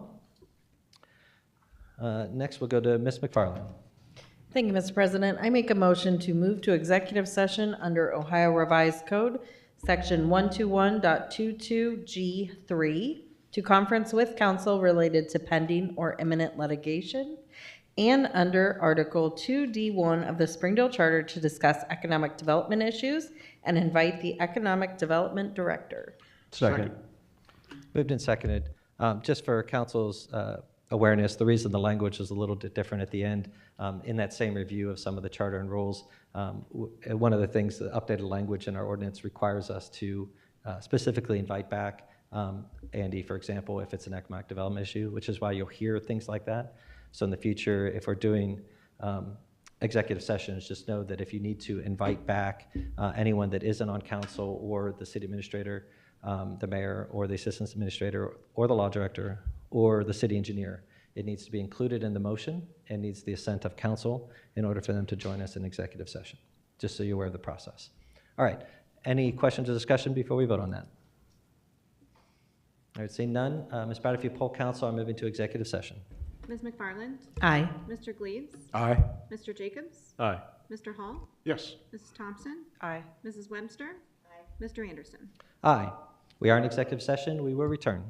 Next, we'll go to Ms. McFarland. Thank you, Mr. President. I make a motion to move to executive session under Ohio Revised Code, Section 121.22G3, to conference with counsel related to pending or imminent litigation, and under Article 2D1 of the Springdale Charter to discuss economic development issues and invite the Economic Development Director. Second. Moved and seconded. Just for council's awareness, the reason the language is a little bit different at the end, in that same review of some of the charter and rules, one of the things, the updated language in our ordinance requires us to specifically invite back Andy, for example, if it's an economic development issue, which is why you'll hear things like that. So in the future, if we're doing executive sessions, just know that if you need to invite back anyone that isn't on council or the city administrator, the mayor or the assistant administrator or the law director or the city engineer, it needs to be included in the motion and needs the assent of council in order for them to join us in executive session, just so you're aware of the process. All right, any questions or discussion before we vote on that? All right, seeing none, Ms. Brown, if you poll council, I'm moving to executive session. Ms. McFarland? Aye. Mr. Gleaves? Aye. Mr. Jacobs? Aye. Mr. Hall? Yes. Mrs. Thompson? Aye. Mrs. Webster? Mr. Anderson? Aye. We are in executive session. We will return.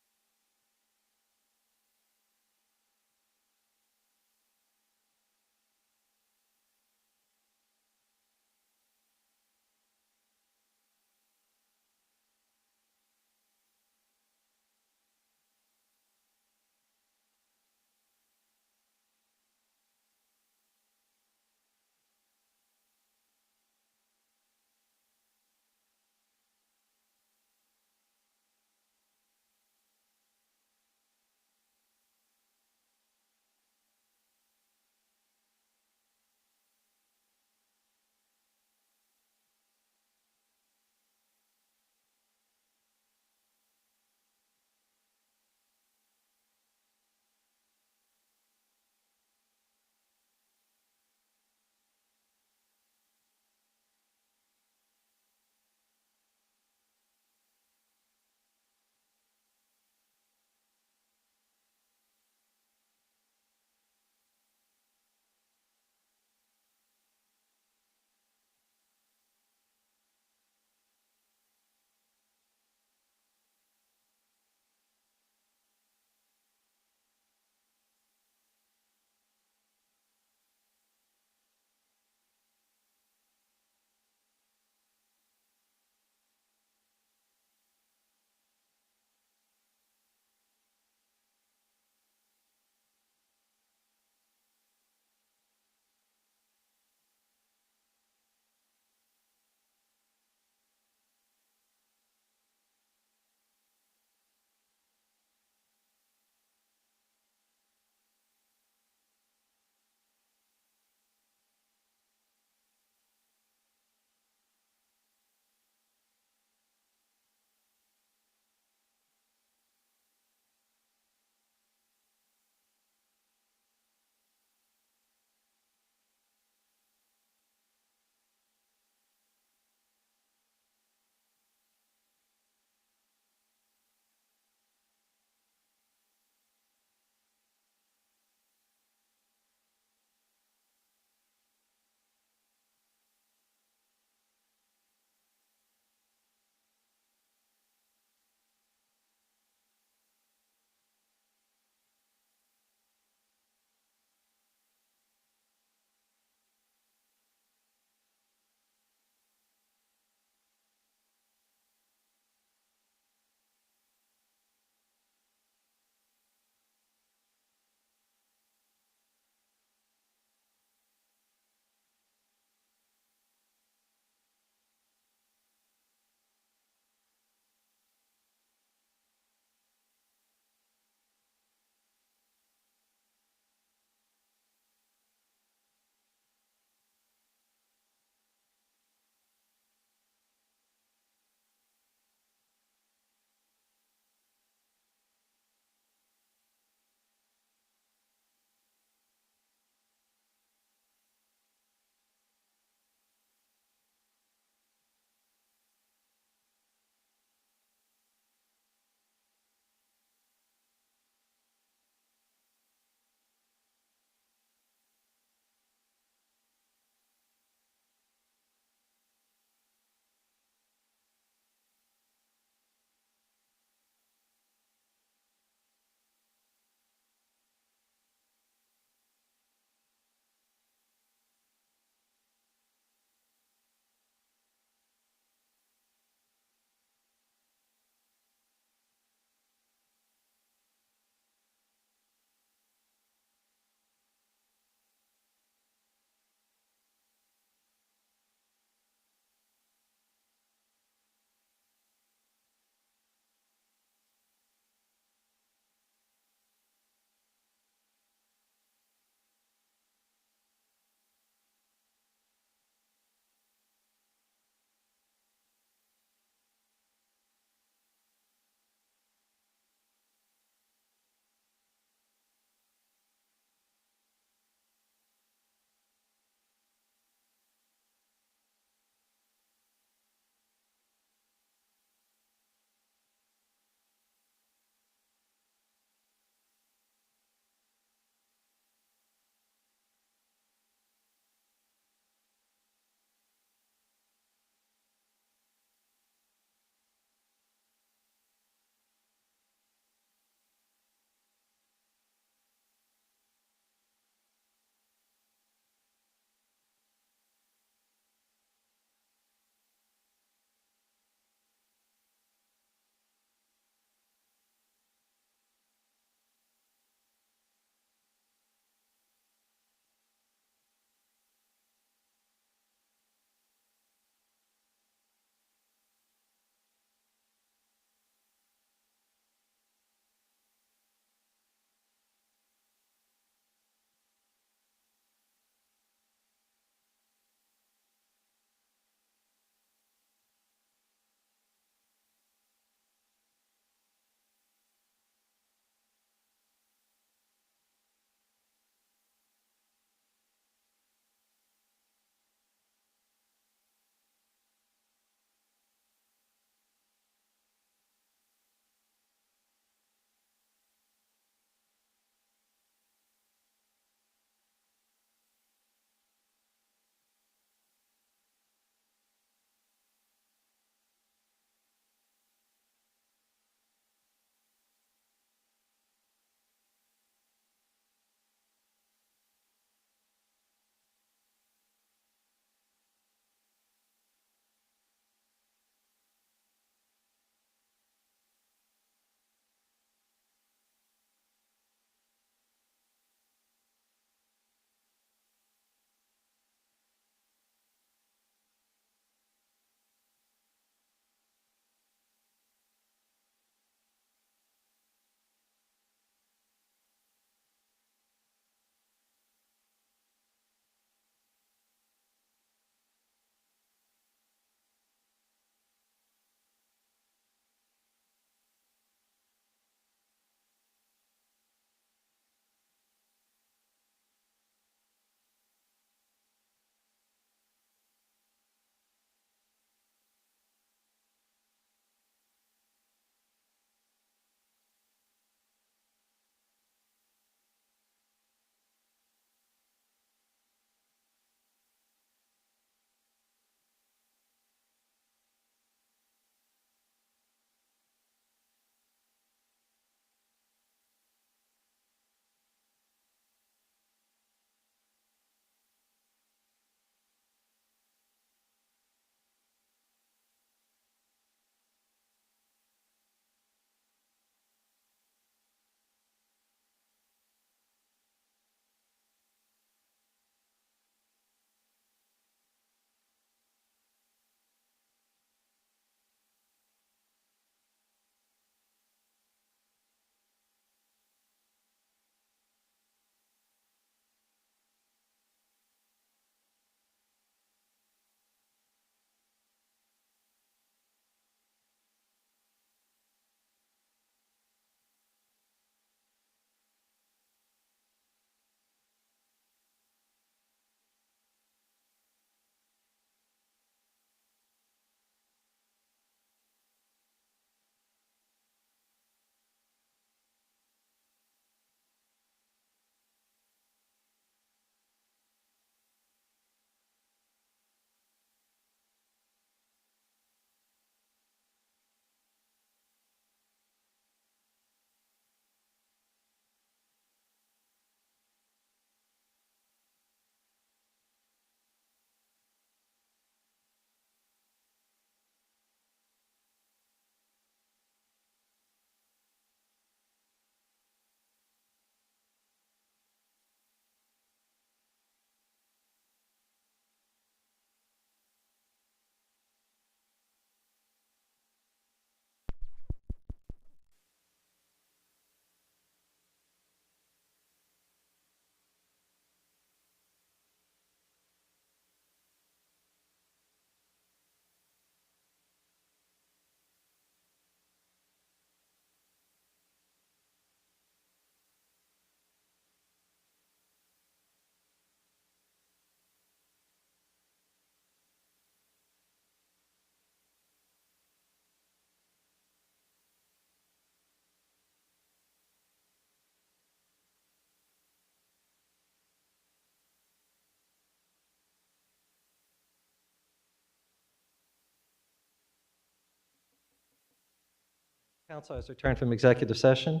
Council has returned from executive session.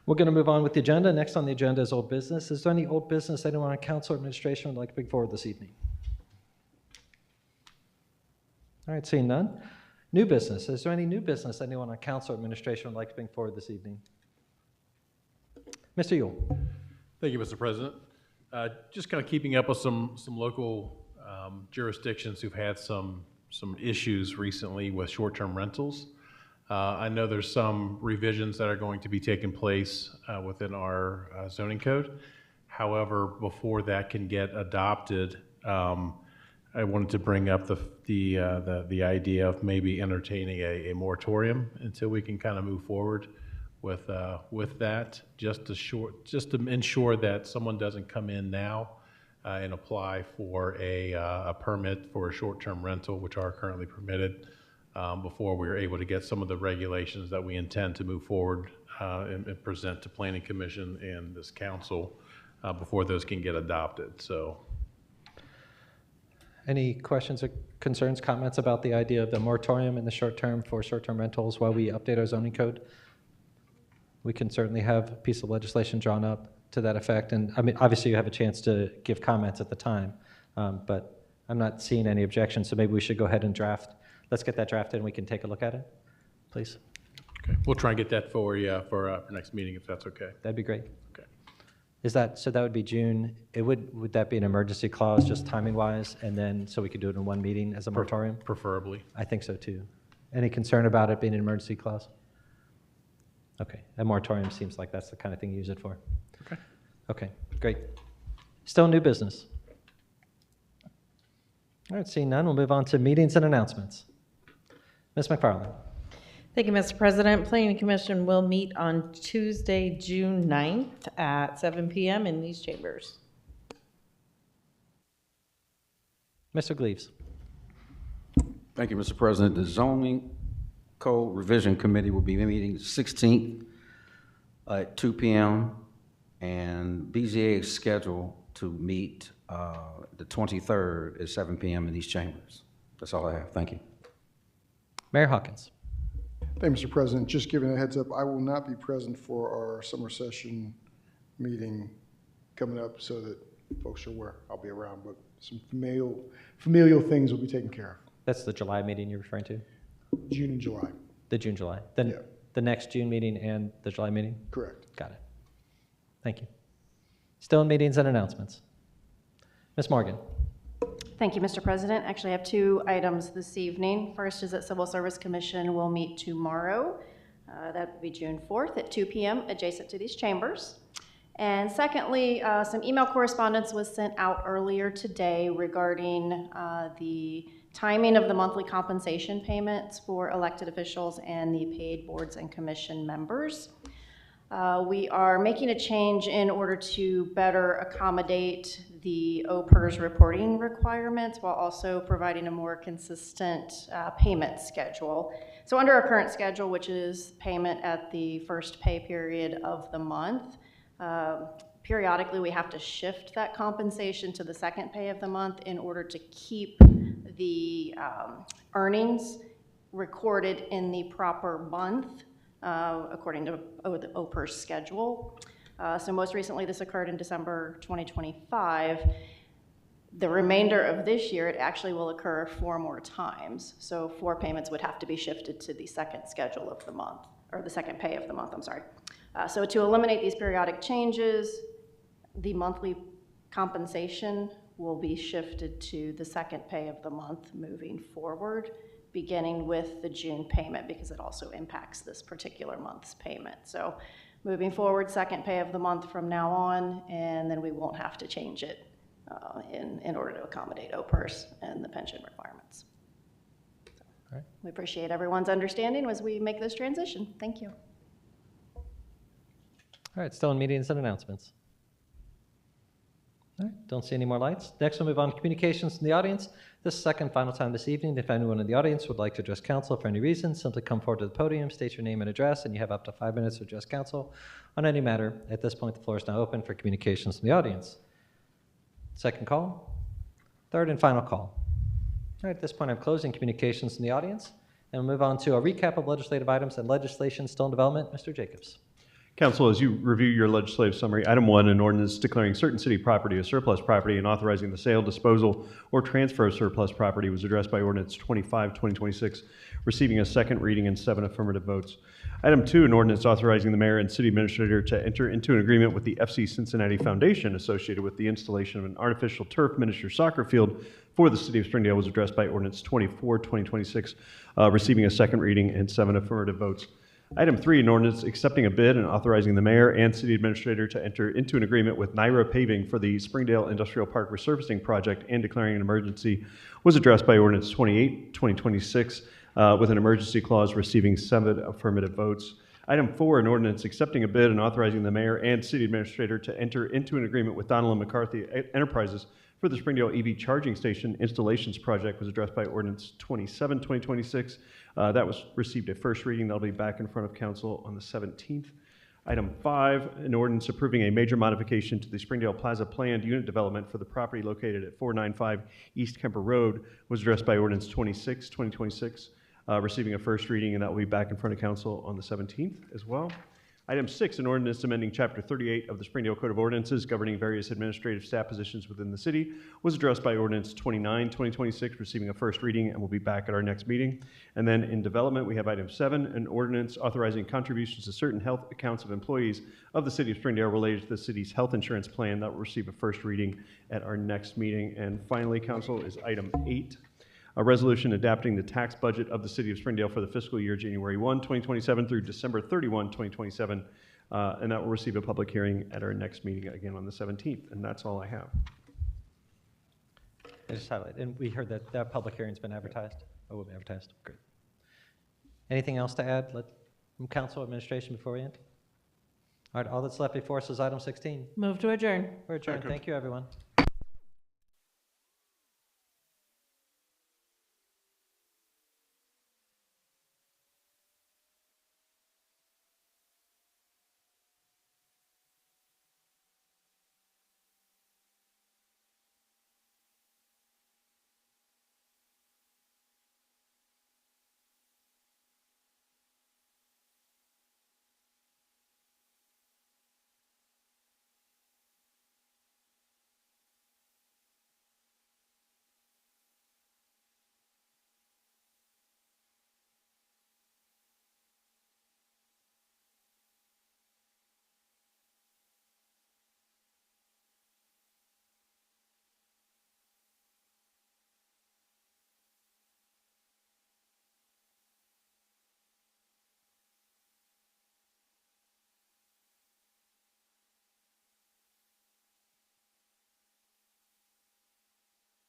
We're going to move on with the agenda. Next on the agenda is old business. Is there any old business anyone on council or administration would like to bring forward this evening? All right, seeing none. New business. Is there any new business anyone on council or administration would like to bring forward this evening? Mr. Yule. Thank you, Mr. President. Just kind of keeping up with some local jurisdictions who've had some issues recently with short-term rentals. I know there's some revisions that are going to be taking place within our zoning code. However, before that can get adopted, I wanted to bring up the idea of maybe entertaining a moratorium until we can kind of move forward with that, just to ensure that someone doesn't come in now and apply for a permit for a short-term rental, which are currently permitted, before we are able to get some of the regulations that we intend to move forward and present to Planning Commission and this council before those can get adopted. So, any questions or concerns, comments about the idea of the moratorium in the short term for short-term rentals while we update our zoning code? We can certainly have a piece of legislation drawn up to that effect. And I mean, obviously you have a chance to give comments at the time, but I'm not seeing any objections. So maybe we should go ahead and draft. Let's get that drafted and we can take a look at it, please. okay, we'll try and get that for you for next meeting if that's okay. That'd be great. Okay. Is that, so that would be June. Would that be an emergency clause, just timing wise? And then, so we could do it in one meeting as a moratorium? Preferably. I think so too. Any concern about it being an emergency clause? Okay, a moratorium seems like that's the kind of thing you use it for. Okay. Okay, great. Still new business. All right, seeing none, we'll move on to meetings and announcements. Ms. McFarland. Thank you, Mr. President. Planning Commission will meet on Tuesday, June 9th at 7 p.m. in these chambers. Mr. Gleaves. Thank you, Mr. President. The Zoning Code Revision Committee will be meeting the 16th at 2 p.m. and BZA is scheduled to meet the 23rd at 7 p.m. in these chambers. That's all I have. Thank you. Mayor Hawkins. Thank you, Mr. President. Just giving a heads up, I will not be present for our summer session meeting coming up so that folks are aware. I'll be around, but some familial things will be taken care of. That's the July meeting you're referring to? June and July. The June, July. Then Yeah. the next June meeting and the July meeting? Correct. Got it. Thank you. Still in meetings and announcements. Ms. Morgan. Thank you, Mr. President. Actually, I have two items this evening. First is that Civil Service Commission will meet tomorrow. That will be June 4th at 2 p.m. adjacent to these chambers. And secondly, some email correspondence was sent out earlier today regarding the timing of the monthly compensation payments for elected officials and the paid boards and commission members. We are making a change in order to better accommodate the OPERS reporting requirements while also providing a more consistent payment schedule. So under our current schedule, which is payment at the first pay period of the month, periodically we have to shift that compensation to the second pay of the month in order to keep the earnings recorded in the proper month according to the OPERS schedule. So most recently this occurred in December 2025. The remainder of this year, it actually will occur 4 more times. So 4 payments would have to be shifted to the second schedule of the month, or the second pay of the month, I'm sorry. So to eliminate these periodic changes, the monthly compensation will be shifted to the second pay of the month moving forward, beginning with the June payment because it also impacts this particular month's payment. So moving forward, second pay of the month from now on, and then we won't have to change it in order to accommodate OPERS and the pension requirements. So, all right. We appreciate everyone's understanding as we make this transition. Thank you. All right, still in meetings and announcements. All right, don't see any more lights. Next, we'll move on to communications from the audience. This is the second final time this evening. If anyone in the audience would like to address council for any reason, simply come forward to the podium, state your name and address, and you have up to 5 minutes to address council on any matter. At this point, the floor is now open for communications from the audience. Second call, third and final call. All right, at this point, I'm closing communications from the audience. And we'll move on to a recap of legislative items and legislation still in development. Mr. Jacobs. Council, as you review your legislative summary, item 1, an ordinance declaring certain city property as surplus property and authorizing the sale, disposal, or transfer of surplus property was addressed by ordinance 25/2026, receiving a second reading and 7 affirmative votes. Item 2, an ordinance authorizing the mayor and city administrator to enter into an agreement with the FC Cincinnati Foundation associated with the installation of an artificial turf miniature soccer field for the city of Springdale was addressed by ordinance 24/2026, receiving a second reading and 7 affirmative votes. Item 3, an ordinance accepting a bid and authorizing the mayor and city administrator to enter into an agreement with Naira Paving for the Springdale Industrial Park resurfacing project and declaring an emergency was addressed by ordinance 28/2026, with an emergency clause receiving 7 affirmative votes. Item 4, an ordinance accepting a bid and authorizing the mayor and city administrator to enter into an agreement with Donald and McCarthy Enterprises for the Springdale EV charging station installations project was addressed by ordinance 27/2026. That was received a first reading. That'll be back in front of council on the 17th. Item 5, an ordinance approving a major modification to the Springdale Plaza planned unit development for the property located at 495 East Kemper Road was addressed by ordinance 26/2026, receiving a first reading, and that will be back in front of council on the 17th as well. Item 6, an ordinance amending Chapter 38 of the Springdale Code of Ordinances governing various administrative staff positions within the city was addressed by ordinance 29/2026, receiving a first reading, and will be back at our next meeting. And then in development, we have item 7, an ordinance authorizing contributions to certain health accounts of employees of the city of Springdale related to the city's health insurance plan. That will receive a first reading at our next meeting. And finally, council, is item 8. A resolution adapting the tax budget of the city of Springdale for the fiscal year January 1, 2027 through December 31, 2027, and that will receive a public hearing at our next meeting again on the 17th, and that's all I have. I just highlight, and we heard that that public hearing's been advertised, or will be advertised. Great. Anything else to add from council administration before we end? All right, all that's left before us is item 16. Move to adjourn. We're adjourned. Thank you, everyone.